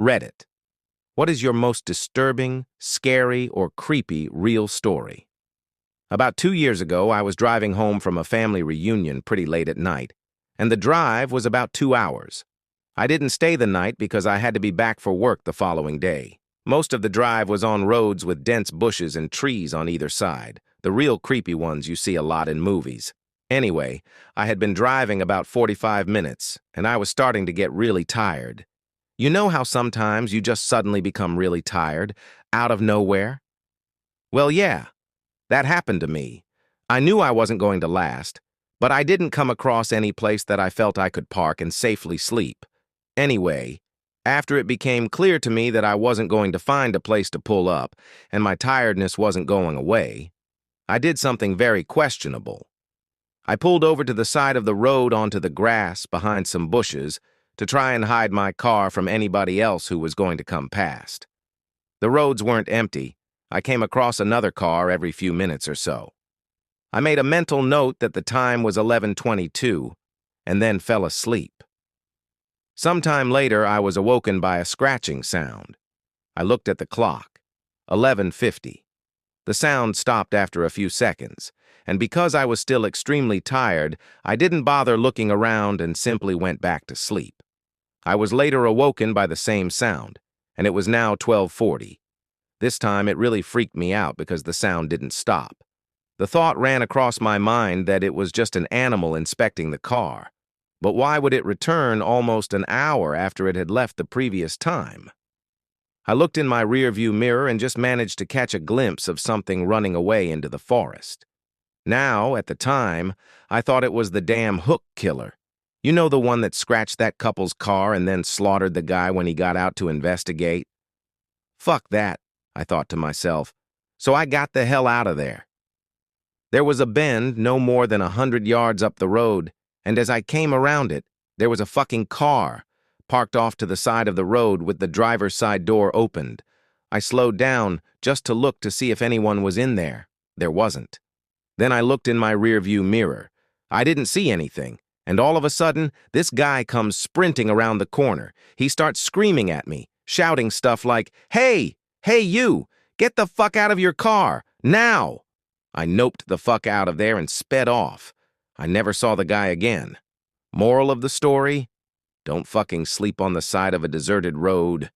Reddit. What is your most disturbing, scary, or creepy real story? About 2 years ago, I was driving home from a family reunion pretty late at night, and the drive was about 2 hours. I didn't stay the night because I had to be back for work the following day. Most of the drive was on roads with dense bushes and trees on either side, the real creepy ones you see a lot in movies. Anyway, I had been driving about 45 minutes, and I was starting to get really tired. You know how sometimes you just suddenly become really tired, out of nowhere? Well, yeah, that happened to me. I knew I wasn't going to last, but I didn't come across any place that I felt I could park and safely sleep. Anyway, after it became clear to me that I wasn't going to find a place to pull up and my tiredness wasn't going away, I did something very questionable. I pulled over to the side of the road onto the grass behind some bushes to try and hide my car from anybody else who was going to come past. The roads weren't empty. I came across another car every few minutes or so. I made a mental note that the time was 11:22 and then fell asleep. Sometime later, I was awoken by a scratching sound. I looked at the clock. 11:50. The sound stopped after a few seconds, and because I was still extremely tired, I didn't bother looking around and simply went back to sleep. I was later awoken by the same sound, and it was now 12:40. This time it really freaked me out because the sound didn't stop. The thought ran across my mind that it was just an animal inspecting the car. But why would it return almost an hour after it had left the previous time? I looked in my rearview mirror and just managed to catch a glimpse of something running away into the forest. Now, at the time, I thought it was the damn hook killer. You know, the one that scratched that couple's car and then slaughtered the guy when he got out to investigate? Fuck that, I thought to myself, so I got the hell out of there. There was a bend no more than 100 yards up the road, and as I came around it, there was a fucking car, parked off to the side of the road with the driver's side door opened. I slowed down just to look to see if anyone was in there. There wasn't. Then I looked in my rearview mirror. I didn't see anything, and all of a sudden, this guy comes sprinting around the corner. He starts screaming at me, shouting stuff like, "Hey! Hey you! Get the fuck out of your car! Now!" I noped the fuck out of there and sped off. I never saw the guy again. Moral of the story? Don't fucking sleep on the side of a deserted road.